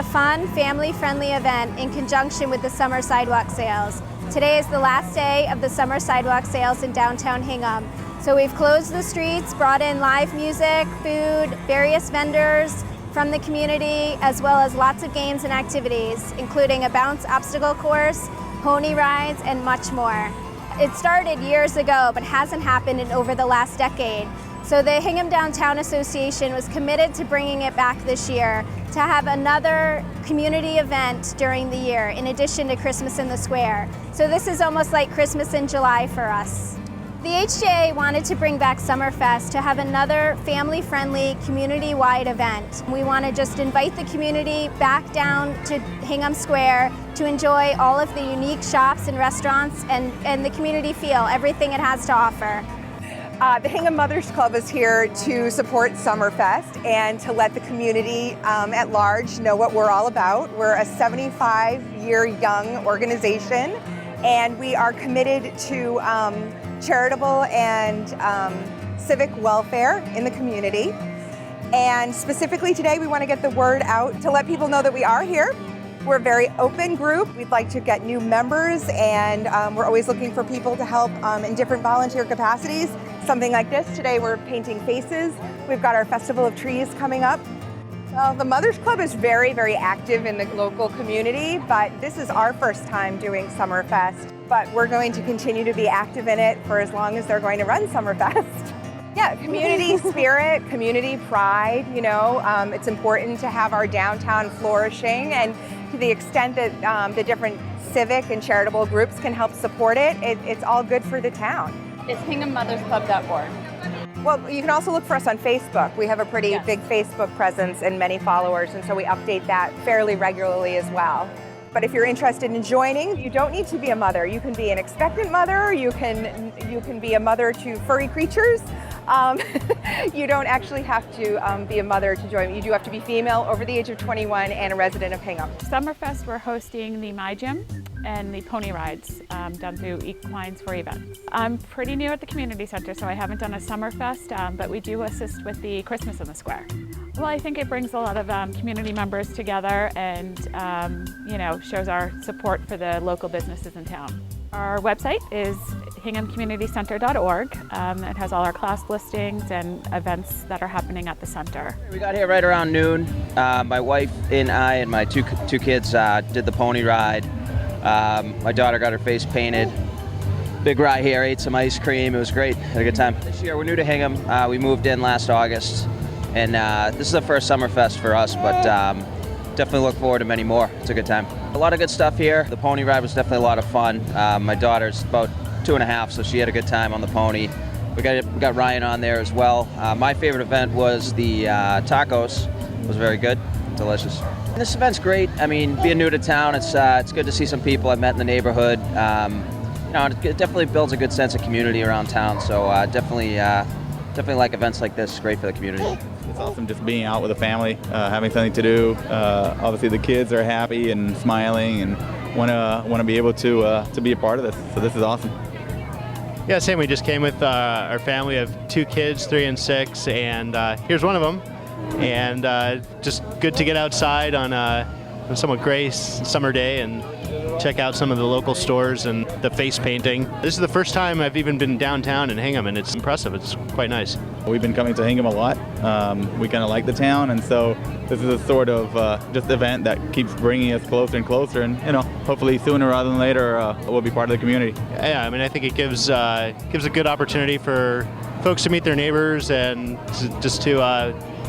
a fun, family-friendly event in conjunction with the summer sidewalk sales. Today is the last day of the summer sidewalk sales in downtown Hingham. So we've closed the streets, brought in live music, food, various vendors from the community, as well as lots of games and activities, including a bounce obstacle course, pony rides, and much more. It started years ago, but hasn't happened in over the last decade. So the Hingham Downtown Association was committed to bringing it back this year to have another community event during the year, in addition to Christmas in the Square. So this is almost like Christmas in July for us. The HDA wanted to bring back Summerfest to have another family-friendly, community-wide event. We want to just invite the community back down to Hingham Square to enjoy all of the unique shops and restaurants and the community feel, everything it has to offer. The Hingham Mothers Club is here to support Summerfest and to let the community at large know what we're all about. We're a 75-year young organization, and we are committed to charitable and civic welfare in the community. And specifically today, we want to get the word out to let people know that we are here. We're a very open group. We'd like to get new members, and we're always looking for people to help in different volunteer capacities. Something like this. Today we're painting faces. We've got our Festival of Trees coming up. Well, the Mothers Club is very, very active in the local community, but this is our first time doing Summerfest. But we're going to continue to be active in it for as long as they're going to run Summerfest. Yeah, community spirit, community pride, you know, it's important to have our downtown flourishing, and to the extent that the different civic and charitable groups can help support it, it's all good for the town. It's HinghamMothersClub.org. Well, you can also look for us on Facebook. We have a pretty big Facebook presence and many followers, and so we update that fairly regularly as well. But if you're interested in joining, you don't need to be a mother. You can be an expectant mother, you can be a mother to furry creatures. You don't actually have to be a mother to join. You do have to be female, over the age of 21, and a resident of Hingham. Summerfest, we're hosting the My Gym and the pony rides done through Equines for Events. I'm pretty new at the community center, so I haven't done a Summerfest, but we do assist with the Christmas in the Square. Well, I think it brings a lot of community members together and, you know, shows our support for the local businesses in town. Our website is HinghamCommunityCenter.org. It has all our class listings and events that are happening at the center. We got here right around noon. My wife and I and my two kids did the pony ride. My daughter got her face painted. Big ride here, ate some ice cream. It was great. Had a good time. This year we're new to Hingham. We moved in last August, and this is the first Summerfest for us, but definitely look forward to many more. It's a good time. A lot of good stuff here. The pony ride was definitely a lot of fun. My daughter's about 2.5, so she had a good time on the pony. We got Ryan on there as well. My favorite event was the tacos. It was very good, delicious. This event's great. I mean, being new to town, it's good to see some people I've met in the neighborhood. You know, it definitely builds a good sense of community around town. So definitely like events like this. It's great for the community. It's awesome just being out with a family, having something to do. Obviously, the kids are happy and smiling and want to be able to be a part of this. So this is awesome. Yeah, same. We just came with our family of 2 kids, 3 and 6, and here's one of them. And just good to get outside on a somewhat gray summer day and check out some of the local stores and the face painting. This is the first time I've even been downtown in Hingham, and it's impressive. It's quite nice. We've been coming to Hingham a lot. We kind of like the town, and so this is a sort of just event that keeps bringing us closer and closer, and you know, hopefully sooner rather than later we'll be part of the community. Yeah, I mean, I think it gives a good opportunity for folks to meet their neighbors and just to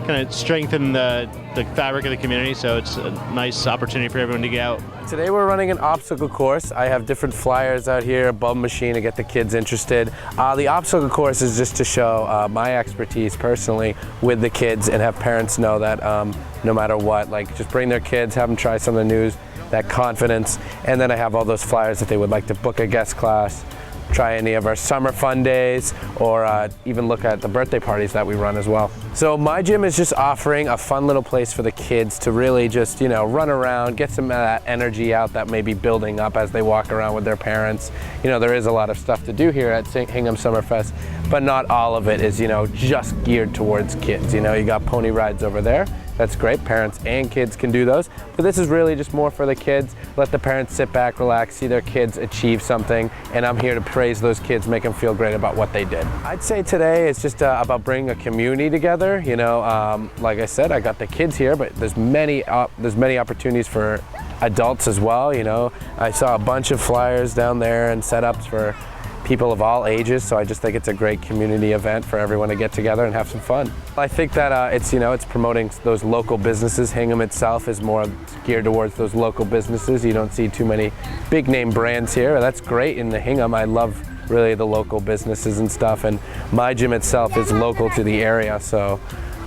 kind of strengthen the fabric of the community, so it's a nice opportunity for everyone to get out. Today we're running an obstacle course. I have different flyers out here, a bum machine to get the kids interested. The obstacle course is just to show my expertise personally with the kids and have parents know that no matter what, like just bring their kids, have them try something new, that confidence. And then I have all those flyers if they would like to book a guest class, try any of our summer fun days, or even look at the birthday parties that we run as well. So My Gym is just offering a fun little place for the kids to really just, run around, get some of that energy out that may be building up as they walk around with their parents. There is a lot of stuff to do here at Hingham Summerfest, but not all of it is, just geared towards kids. You got pony rides over there. That's great, parents and kids can do those, but this is really just more for the kids. Let the parents sit back, relax, see their kids achieve something, and I'm here to praise those kids, make them feel great about what they did. I'd say today it's just about bringing a community together. Like I said, I got the kids here, but there's many opportunities for adults as well. I saw a bunch of flyers down there and setups for people of all ages, so I just think it's a great community event for everyone to get together and have some fun. I think that it's promoting those local businesses. Hingham itself is more geared towards those local businesses. You don't see too many big name brands here. That's great in the Hingham. I love really the local businesses and stuff, and My Gym itself is local to the area, so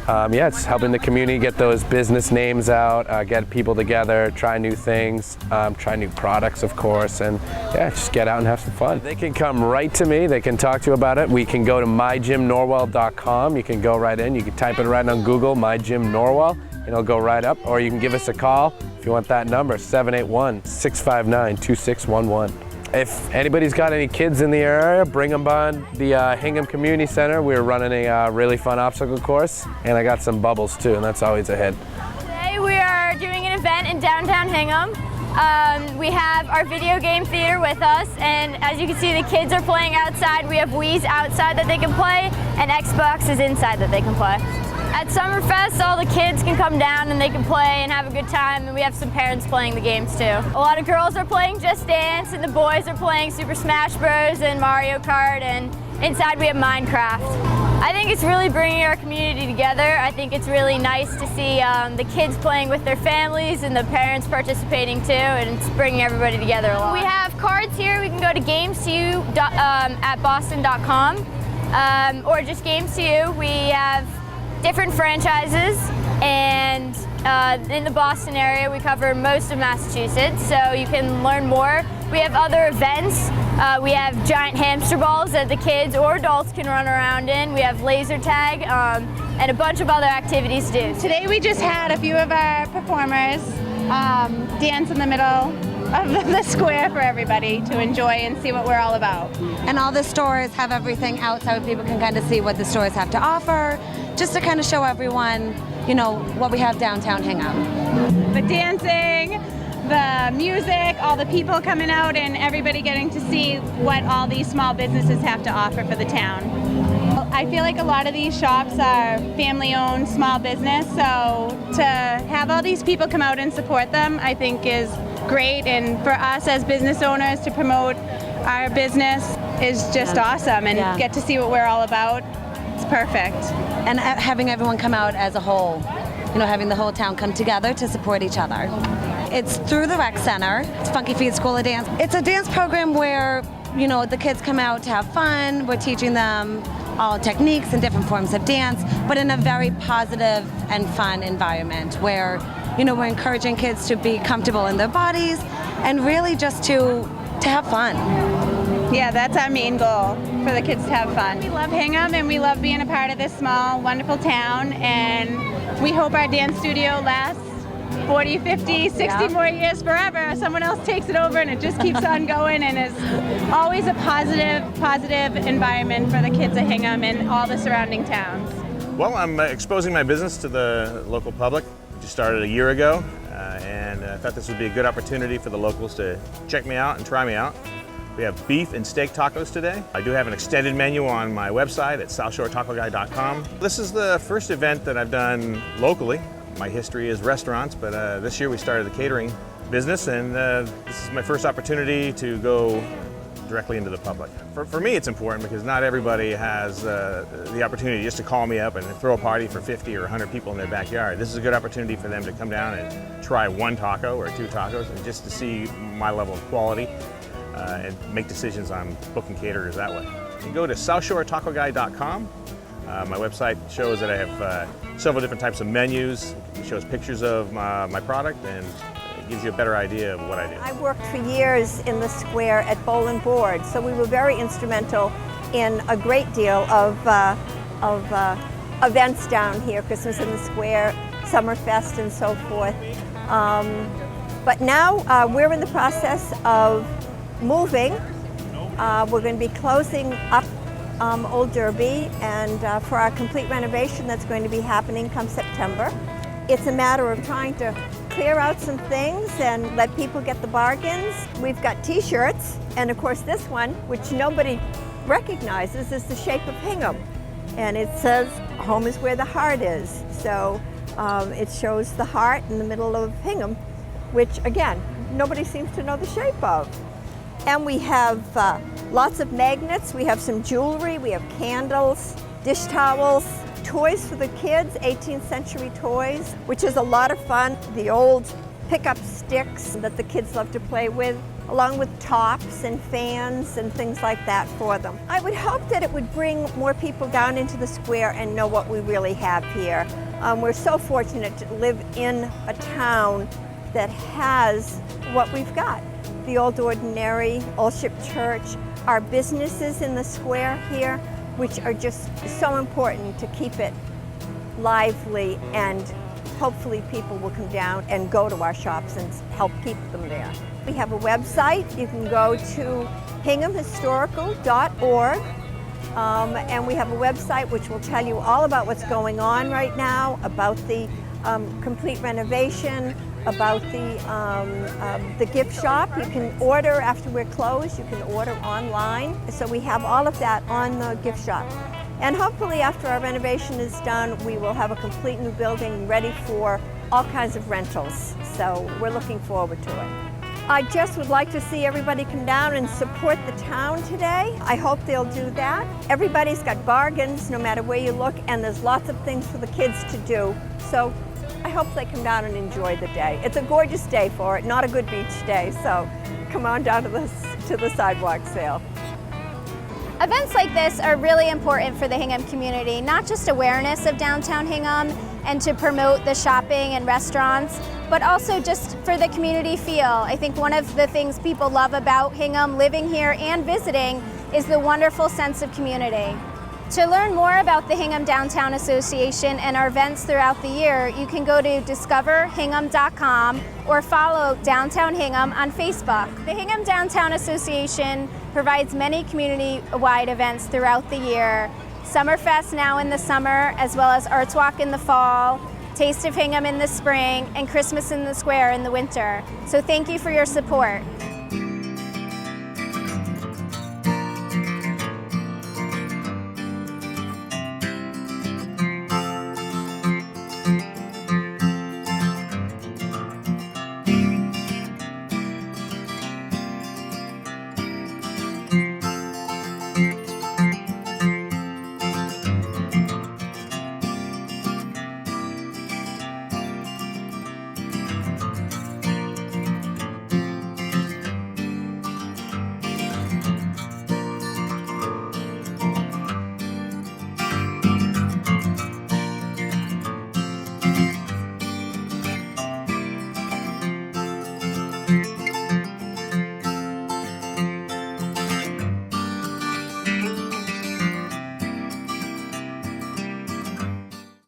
it's helping the community get those business names out, get people together, try new things, try new products, of course, and just get out and have some fun. They can come right to me. They can talk to you about it. We can go to mygymnorwell.com. You can go right in. You can type it right on Google, My Gym Norwell, and it'll go right up. Or you can give us a call if you want that number, 781-659-2611. If anybody's got any kids in the area, bring them by the Hingham Community Center. We're running a really fun obstacle course, and I got some bubbles too, and that's always a hit. Today we are doing an event in downtown Hingham. We have our video game theater with us, and as you can see, the kids are playing outside. We have Wii's outside that they can play, and Xboxes inside that they can play. At Summerfest, all the kids can come down and they can play and have a good time, and we have some parents playing the games too. A lot of girls are playing Just Dance, and the boys are playing Super Smash Bros. And Mario Kart, and inside we have Minecraft. I think it's really bringing our community together. I think it's really nice to see the kids playing with their families and the parents participating too, and it's bringing everybody together a lot. We have cards here. We can go to games2u at boston.com or just Games to You. We have different franchises, and in the Boston area we cover most of Massachusetts, so you can learn more. We have other events. We have giant hamster balls that the kids or adults can run around in. We have laser tag and a bunch of other activities to do. Today we just had a few of our performers dance in the middle of the square for everybody to enjoy and see what we're all about. And all the stores have everything outside where people can kind of see what the stores have to offer, just to kind of show everyone, what we have downtown Hingham. The dancing, the music, all the people coming out, and everybody getting to see what all these small businesses have to offer for the town. I feel like a lot of these shops are family-owned small business, so to have all these people come out and support them, I think is great, and for us as business owners to promote our business is just awesome, and get to see what we're all about. It's perfect. And having everyone come out as a whole, having the whole town come together to support each other. It's through the rec center. It's Funky Feet School of Dance. It's a dance program where, the kids come out to have fun. We're teaching them all techniques and different forms of dance, but in a very positive and fun environment where, we're encouraging kids to be comfortable in their bodies and really just to have fun. Yeah, that's our main goal, for the kids to have fun. We love Hingham, and we love being a part of this small, wonderful town, and we hope our dance studio lasts 40, 50, 60 more years, forever. Someone else takes it over and it just keeps on going, and is always a positive environment for the kids of Hingham and all the surrounding towns. Well, I'm exposing my business to the local public. Just started a year ago, and I thought this would be a good opportunity for the locals to check me out and try me out. We have beef and steak tacos today. I do have an extended menu on my website at southshoretacoguy.com. This is the first event that I've done locally. My history is restaurants, but this year we started the catering business, and this is my first opportunity to go directly into the public. For me, it's important because not everybody has the opportunity just to call me up and throw a party for 50 or 100 people in their backyard. This is a good opportunity for them to come down and try one taco or two tacos, and just to see my level of quality and make decisions on booking caterers that way. You can go to southshoretacoguy.com. My website shows that I have several different types of menus. It shows pictures of my product, and it gives you a better idea of what I do. I worked for years in the square at Bowl and Board, so we were very instrumental in a great deal of events down here, Christmas in the Square, Summerfest and so forth. But now we're in the process of moving. We're going to be closing up Old Derby, and for our complete renovation that's going to be happening come September. It's a matter of trying to clear out some things and let people get the bargains. We've got t-shirts, and of course this one, which nobody recognizes, is the shape of Hingham. And it says, home is where the heart is. So it shows the heart in the middle of Hingham, which again, nobody seems to know the shape of. And we have lots of magnets, we have some jewelry, we have candles, dish towels, toys for the kids, 18th century toys, which is a lot of fun. The old pickup sticks that the kids love to play with, along with tops and fans and things like that for them. I would hope that it would bring more people down into the square and know what we really have here. We're so fortunate to live in a town that has what we've got. The Old Ordinary, Old Ship Church, our businesses in the square here, which are just so important to keep it lively, and hopefully people will come down and go to our shops and help keep them there. We have a website. You can go to hinghamhistorical.org, and we have a website which will tell you all about what's going on right now, about the complete renovation, about the gift shop. You can order after we're closed, you can order online. So we have all of that on the gift shop. And hopefully after our renovation is done, we will have a complete new building ready for all kinds of rentals. So we're looking forward to it. I just would like to see everybody come down and support the town today. I hope they'll do that. Everybody's got bargains no matter where you look, and there's lots of things for the kids to do. So I hope they come down and enjoy the day. It's a gorgeous day for it, not a good beach day, so come on down to the sidewalk sale. Events like this are really important for the Hingham community, not just awareness of downtown Hingham and to promote the shopping and restaurants, but also just for the community feel. I think one of the things people love about Hingham, living here and visiting, is the wonderful sense of community. To learn more about the Hingham Downtown Association and our events throughout the year, you can go to discoverhingham.com or follow Downtown Hingham on Facebook. The Hingham Downtown Association provides many community-wide events throughout the year. Summerfest now in the summer, as well as Arts Walk in the fall, Taste of Hingham in the spring, and Christmas in the Square in the winter. So thank you for your support.